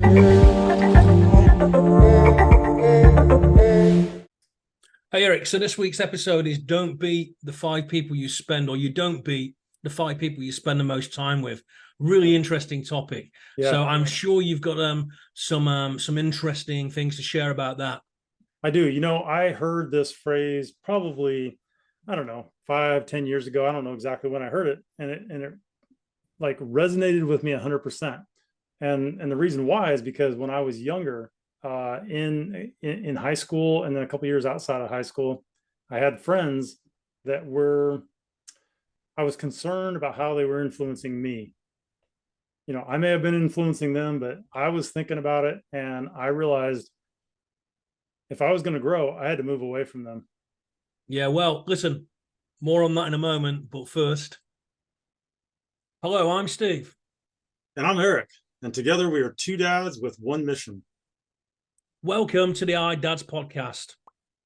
Hey Eric, so this week's episode is don't beat the 5 people you spend, or you don't beat the 5 people you spend the most time with. Really interesting topic. Yeah, So I'm sure you've got some interesting things to share about that. I do. I heard this phrase probably, I don't know, 5, 10 years ago. I don't know exactly when I heard it, and it like resonated with me 100%. And the reason why is because when I was younger, in high school, and then a couple years outside of high school, I had friends that I was concerned about how they were influencing me. I may have been influencing them, but I was thinking about it, and I realized if I was going to grow, I had to move away from them. Yeah, well, listen, more on that in a moment, but first, hello, I'm Steve. And I'm Eric, and together we are two dads with one mission. Welcome to the 𝗙𝗍𝗃 podcast.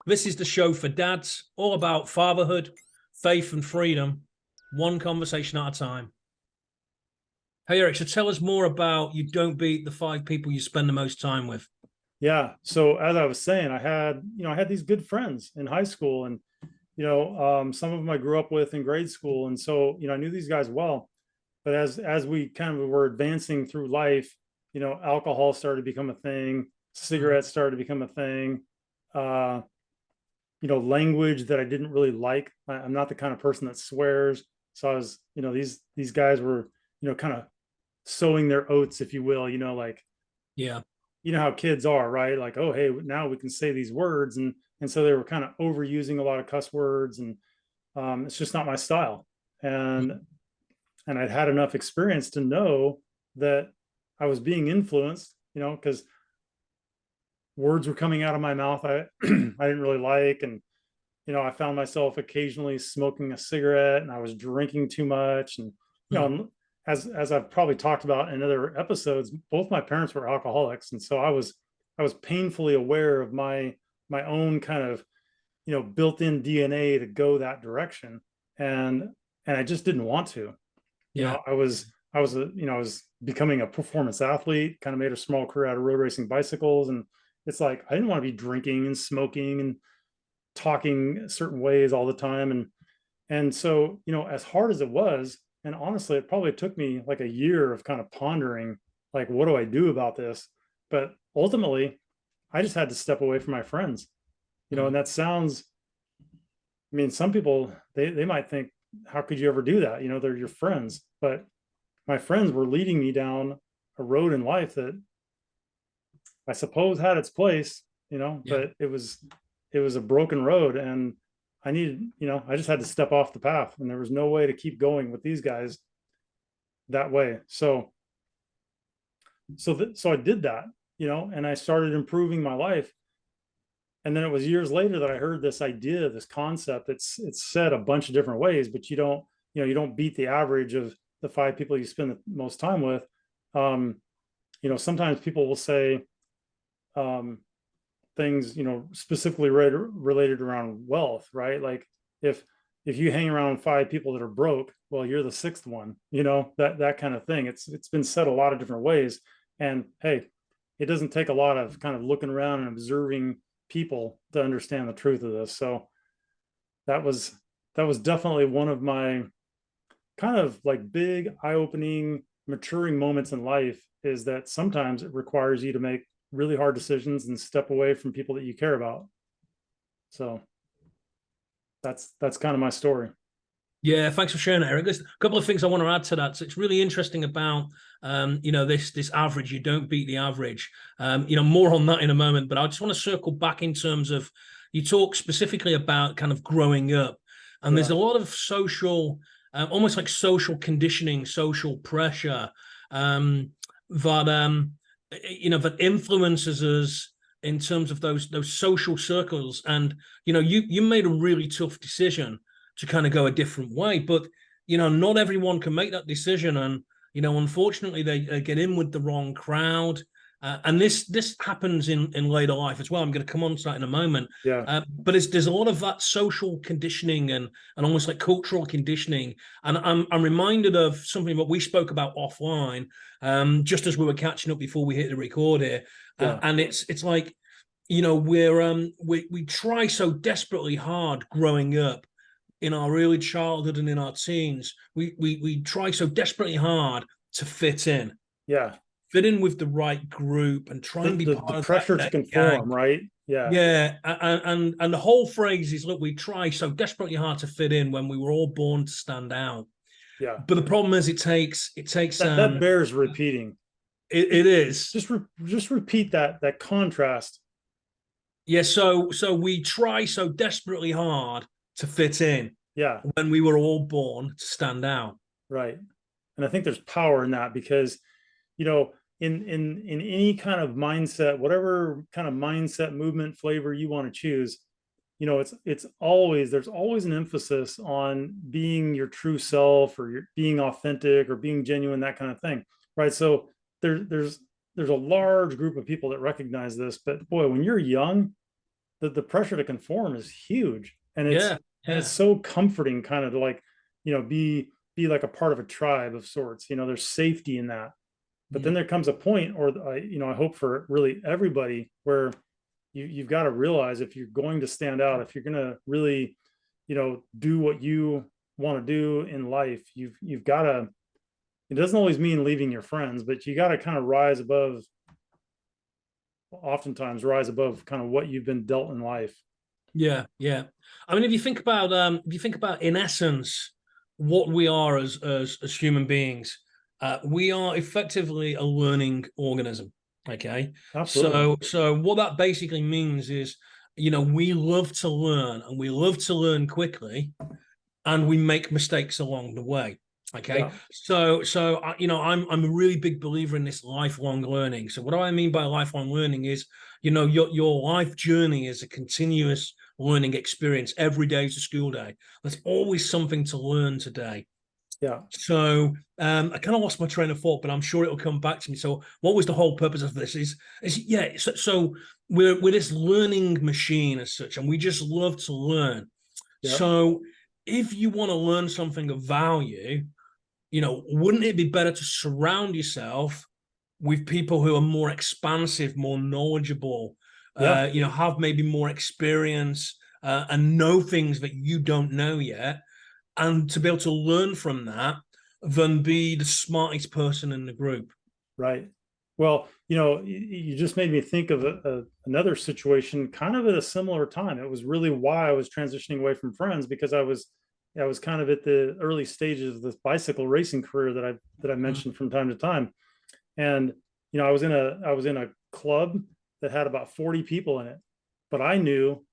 This is the show for dads, all about fatherhood, faith, and freedom, one conversation at a time. Hey, Eric, so tell us more about you don't beat the 5 people you spend the most time with. Yeah. So as I was saying, I had these good friends in high school, and, some of them I grew up with in grade school. And so, I knew these guys well, but as we kind of were advancing through life, alcohol started to become a thing, cigarettes started to become a thing, language that I didn't really like. I'm not the kind of person that swears. So I was, these guys were, kind of sowing their oats, if you will, Yeah. How kids are, right? Like, oh, hey, now we can say these words. And so they were kind of overusing a lot of cuss words, and it's just not my style. And I'd had enough experience to know that I was being influenced, because words were coming out of my mouth I I didn't really like. And, I found myself occasionally smoking a cigarette, and I was drinking too much. And, as I've probably talked about in other episodes, both my parents were alcoholics. And so I was painfully aware of my own kind of, built-in DNA to go that direction. And I just didn't want to. I was becoming a performance athlete, kind of made a small career out of road racing bicycles. And it's like, I didn't want to be drinking and smoking and talking certain ways all the time. And so, as hard as it was, and honestly, it probably took me like a year of kind of pondering, like, what do I do about this? But ultimately, I just had to step away from my friends, and that sounds, I mean, some people, they might think, how could you ever do that? They're your friends. But my friends were leading me down a road in life that I suppose had its place, but it was a broken road, and I needed, I just had to step off the path, and there was no way to keep going with these guys that way. So I did that, and I started improving my life. And then it was years later that I heard this idea, this concept. It's said a bunch of different ways, but you don't beat the average of the 5 people you spend the most time with. Sometimes people will say things, specifically related around wealth, right? Like if you hang around 5 people that are broke, well, you're the 6th one, that kind of thing. It's been said a lot of different ways. And hey, it doesn't take a lot of kind of looking around and observing people to understand the truth of this. So that was definitely one of my kind of like big eye-opening, maturing moments in life, is that sometimes it requires you to make really hard decisions and step away from people that you care about. So that's kind of my story. Yeah, thanks for sharing that, Eric. There's a couple of things I want to add to that. So it's really interesting about, this average. You don't beat the average. More on that in a moment. But I just want to circle back in terms of, you talk specifically about kind of growing up, and there's a lot of social, almost like social conditioning, social pressure, that influences us in terms of those social circles. And you made a really tough decision to kind of go a different way, but not everyone can make that decision. And unfortunately, they get in with the wrong crowd, And this happens in later life as well. I'm going to come on to that in a moment. Yeah. But there's a lot of that social conditioning and almost like cultural conditioning. And I'm reminded of something that we spoke about offline, just as we were catching up before we hit the record here. Yeah. And it's like, you know, we try so desperately hard growing up in our early childhood and in our teens. We try so desperately hard to fit in. Yeah. Fit in with the right group and try and be part the of pressure to conform, gang. right? Yeah. Yeah. And the whole phrase is, look, we try so desperately hard to fit in when we were all born to stand out. Yeah. But the problem is it takes that bears repeating. It is. Just repeat that contrast. Yeah, so we try so desperately hard to fit in. Yeah. When we were all born to stand out. Right. And I think there's power in that because, you know, in any kind of mindset, whatever kind of mindset, movement, flavor you want to choose, you know, there's always an emphasis on being your true self or being authentic or being genuine, that kind of thing. Right. So there's a large group of people that recognize this, but boy, when you're young, the pressure to conform is huge. And it's so comforting kind of to, like, you know, be like a part of a tribe of sorts. You know, there's safety in that. But then there comes a point, or you know, I hope for really everybody, where you've got to realize, if you're going to stand out, if you're going to really, you know, do what you want to do in life, you've got to. It doesn't always mean leaving your friends, but you got to kind of rise above. Oftentimes, rise above kind of what you've been dealt in life. Yeah, yeah. I mean, if you think about in essence what we are as human beings. We are effectively a learning organism. Okay. Absolutely. So what that basically means is, you know, we love to learn, and we love to learn quickly, and we make mistakes along the way. Okay. Yeah. So you know, I'm a really big believer in this lifelong learning. So what do I mean by lifelong learning is, you know, your life journey is a continuous learning experience. Every day is a school day. There's always something to learn today. Yeah. So I kind of lost my train of thought, but I'm sure it'll come back to me. So what was the whole purpose of this? Is yeah. So we're this learning machine as such, and we just love to learn. Yep. So if you want to learn something of value, you know, wouldn't it be better to surround yourself with people who are more expansive, more knowledgeable, you know, have maybe more experience and know things that you don't know yet, and to be able to learn from that, than be the smartest person in the group. Right. Well, you know, you just made me think of another situation kind of at a similar time. It was really why I was transitioning away from friends, because I was kind of at the early stages of this bicycle racing career that I mentioned from time to time. And, you know, I was in a club that had about 40 people in it, but I knew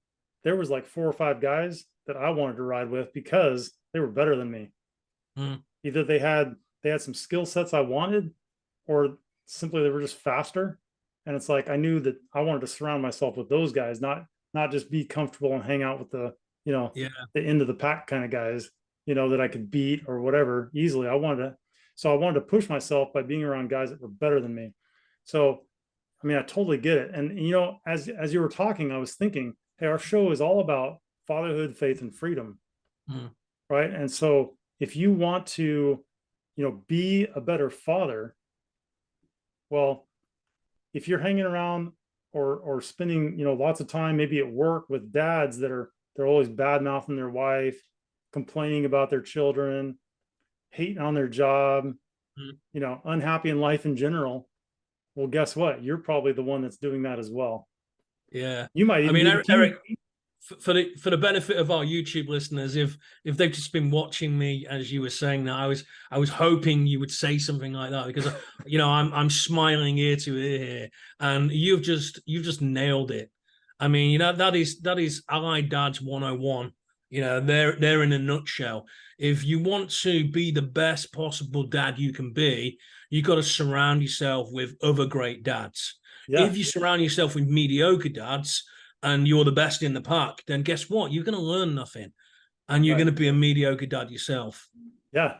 there was like 4 or 5 guys that I wanted to ride with because they were better than me. Either they had some skill sets I wanted, or simply they were just faster. And it's like, I knew that I wanted to surround myself with those guys, not just be comfortable and hang out with the, you know, the end of the pack kind of guys, you know, that I could beat or whatever easily. I wanted to push myself by being around guys that were better than me. So, I mean, I totally get it. And, you know, as you were talking, I was thinking, hey, our show is all about fatherhood, faith, and freedom. Right. And so if you want to, you know, be a better father, well, if you're hanging around or spending, you know, lots of time maybe at work with dads they're always bad mouthing their wife, complaining about their children, hating on their job, you know, unhappy in life in general, well, guess what? You're probably the one that's doing that as well. Yeah. You might even, I mean, Eric, for the benefit of our YouTube listeners, if they've just been watching me as you were saying that, I was hoping you would say something like that, because, you know, I'm smiling ear to ear here, and you've just nailed it. I mean, you know, that is Allied Dads 101. You know, they're in a nutshell. If you want to be the best possible dad you can be, you got to surround yourself with other great dads. Yeah. If you surround yourself with mediocre dads and you're the best in the pack, then guess what? You're going to learn nothing, and you're going to be a mediocre dad yourself. Yeah.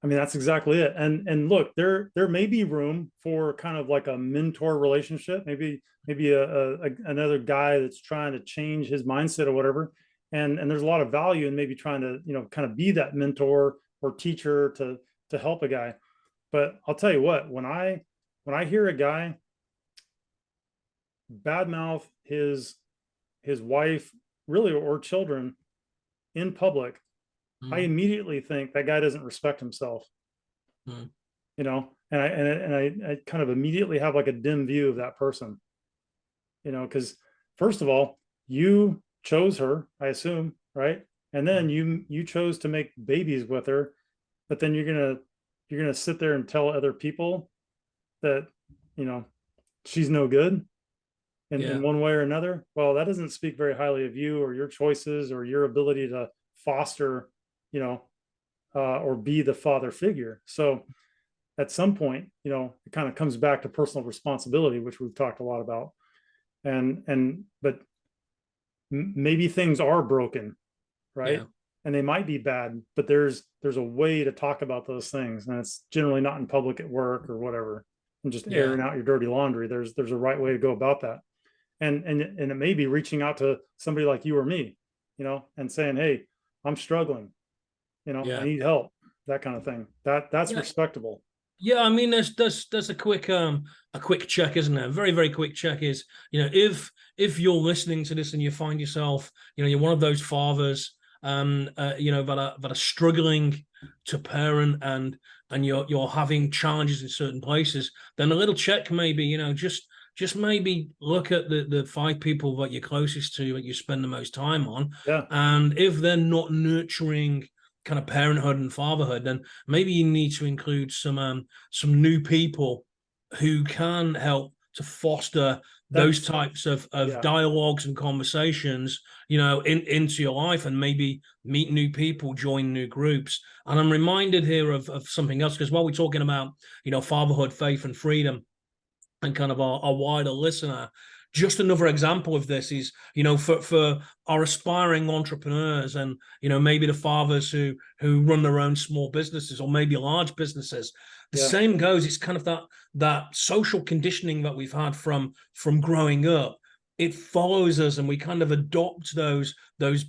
I mean, that's exactly it. And look, there may be room for kind of like a mentor relationship, maybe another guy that's trying to change his mindset or whatever. And there's a lot of value in maybe trying to, kind of be that mentor or teacher to help a guy. But I'll tell you what, when I hear a guy badmouth his wife, really, or children in public, I immediately think that guy doesn't respect himself. And I kind of immediately have like a dim view of that person, because first of all, you chose her, I assume, right? And then you chose to make babies with her, but then you're gonna sit there and tell other people that she's no good in one way or another. Well, that doesn't speak very highly of you or your choices or your ability to foster, or be the father figure. So at some point, it kind of comes back to personal responsibility, which we've talked a lot about. But maybe things are broken, right? Yeah. And they might be bad, but there's a way to talk about those things, and it's generally not in public at work or whatever, and just airing out your dirty laundry. There's a right way to go about that. And it may be reaching out to somebody like you or me, and saying, hey, I'm struggling, I need help, that kind of thing. That's respectable. Yeah, I mean, there's a quick check, isn't there? Very, very quick check is, if you're listening to this and you find yourself, you're one of those fathers, that are struggling to parent, and you're having challenges in certain places, then a little check maybe, just maybe look at the 5 people that you're closest to, that you spend the most time on. Yeah. And if they're not nurturing kind of parenthood and fatherhood, then maybe you need to include some new people who can help to foster those types of dialogues and conversations, into your life, and maybe meet new people, join new groups. And I'm reminded here of something else, because while we're talking about, fatherhood, faith, and freedom, and kind of our wider listener, just another example of this is, for our aspiring entrepreneurs, and, maybe the fathers who run their own small businesses, or maybe large businesses. The same goes. It's kind of that social conditioning that we've had from growing up. It follows us, and we kind of adopt those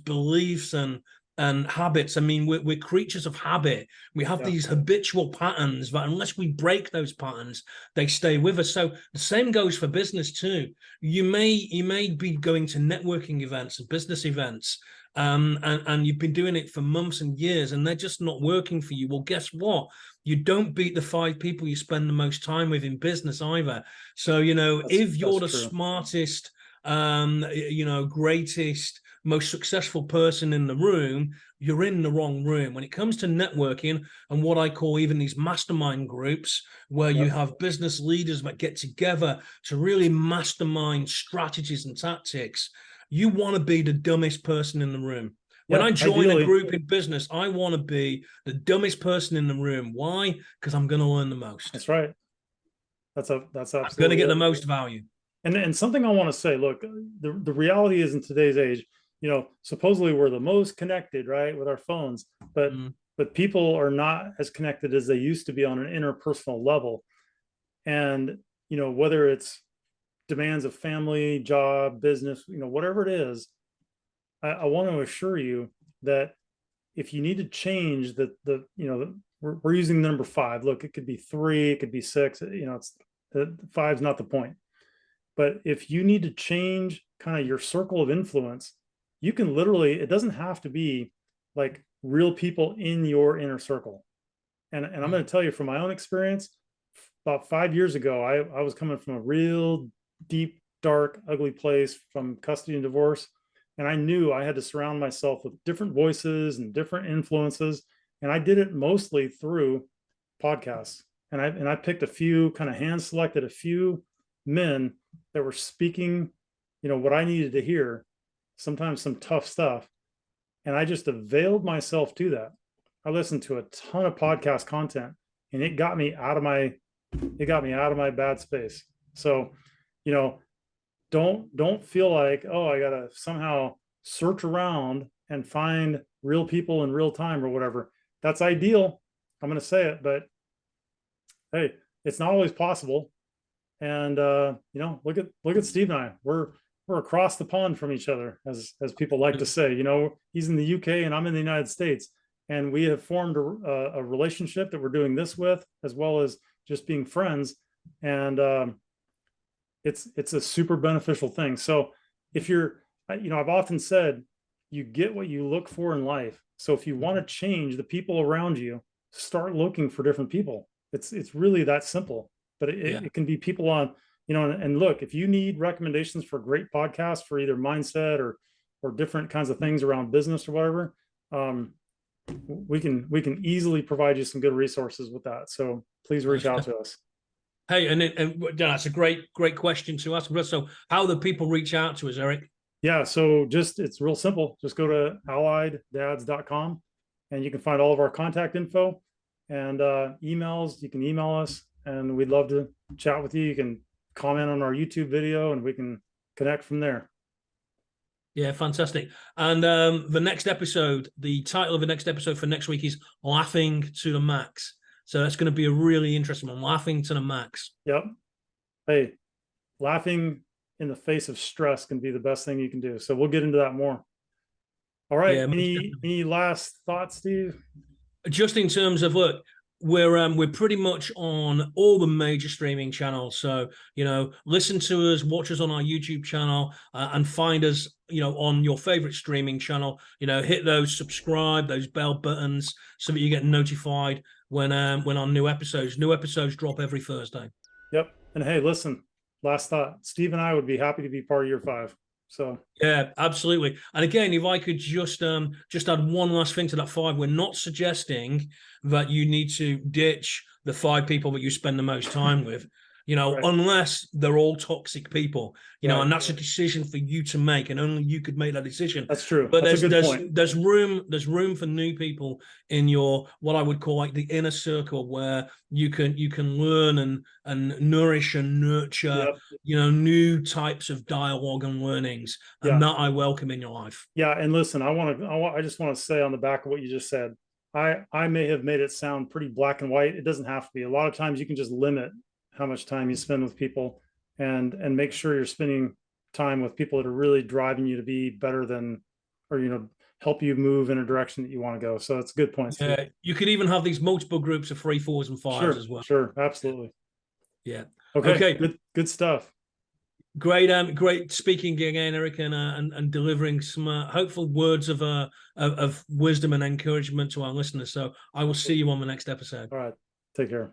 beliefs and habits. I mean, we're creatures of habit. We have these habitual patterns that, unless we break those patterns, they stay with us. So the same goes for business too. You may be going to networking events and business events, and you've been doing it for months and years, and they're just not working for you. Well, guess what? You don't beat the 5 people you spend the most time with in business either. So, if you're the smartest, greatest, most successful person in the room, you're in the wrong room. When it comes to networking and what I call even these mastermind groups, where you have business leaders that get together to really mastermind strategies and tactics, you want to be the dumbest person in the room. When I join a group in business, I want to be the dumbest person in the room. Why? Because I'm going to learn the most. That's right. That's absolutely. I'm going to get the most value. And something I want to say, look, the reality is, in today's age, supposedly we're the most connected, right, with our phones, but people are not as connected as they used to be on an interpersonal level. And, whether it's demands of family, job, business, whatever it is, I want to assure you that if you need to change we're using the number 5. Look, it could be 3, it could be 6, it's 5's not the point. But if you need to change kind of your circle of influence, you can literally, it doesn't have to be like real people in your inner circle. And I'm going to tell you from my own experience, about 5 years ago, I was coming from a real deep, dark, ugly place from custody and divorce. And I knew I had to surround myself with different voices and different influences. And I did it mostly through podcasts. And I picked a few, kind of hand selected a few men that were speaking, what I needed to hear, sometimes some tough stuff. And I just availed myself to that. I listened to a ton of podcast content, and it got me out of my bad space. So, don't feel like, oh, I got to somehow search around and find real people in real time or whatever. That's ideal. I'm going to say it, but hey, it's not always possible. And you know, look at Steve and I. We're across the pond from each other, as people like to say. You know, he's in the UK and I'm in the United States, and we have formed a relationship that we're doing this with, as well as just being friends. And it's a super beneficial thing. So if you're, you know, I've often said, you get what you look for in life. So if you want to change the people around you, start looking for different people. It's really that simple. But it can be people on, you know, and look, if you need recommendations for great podcasts for either mindset or different kinds of things around business or whatever, we can easily provide you some good resources with that. So please reach out to us. Hey, and that's a great question to ask. So how do people reach out to us, Eric? Yeah, so it's real simple. Just go to allieddads.com and you can find all of our contact info and emails. You can email us and we'd love to chat with you. You can comment on our YouTube video and we can connect from there. Yeah, fantastic. And the next episode, the title of the next episode for next week is Laughing to the Max. So that's going to be a really interesting one, Laughing to the Max. Yep. Hey, laughing in the face of stress can be the best thing you can do. So we'll get into that more. All right. Yeah, any last thoughts, Steve? Just in terms of, look, we're pretty much on all the major streaming channels. So, you know, listen to us, watch us on our YouTube channel, and find us, you know, on your favorite streaming channel. You know, hit those subscribe, those bell buttons, so that you get notified when our new episodes drop every Thursday. Yep. And hey, listen, last thought, Steve and I would be happy to be part of your 5. So yeah, absolutely. And again, if I could just add one last thing to that 5, we're not suggesting that you need to ditch the 5 people that you spend the most time with, you know, unless they're all toxic people, you know, and that's a decision for you to make, and only you could make that decision. That's true. But there's room for new people in your, what I would call like the inner circle, where you can learn and nourish and nurture, you know, new types of dialogue and learnings, and that I welcome in your life. Yeah, and listen, I just want to say on the back of what you just said, I may have made it sound pretty black and white. It doesn't have to be. A lot of times you can just limit how much time you spend with people, and make sure you're spending time with people that are really driving you to be better than, or, you know, help you move in a direction that you want to go. So it's a good point. Yeah, you could even have these multiple groups of 3, 4s, and 5s as well. Sure, absolutely. Yeah. Okay. Good stuff. Great speaking again, Eric, and delivering some hopeful words of wisdom and encouragement to our listeners. So I will see you on the next episode. All right. Take care.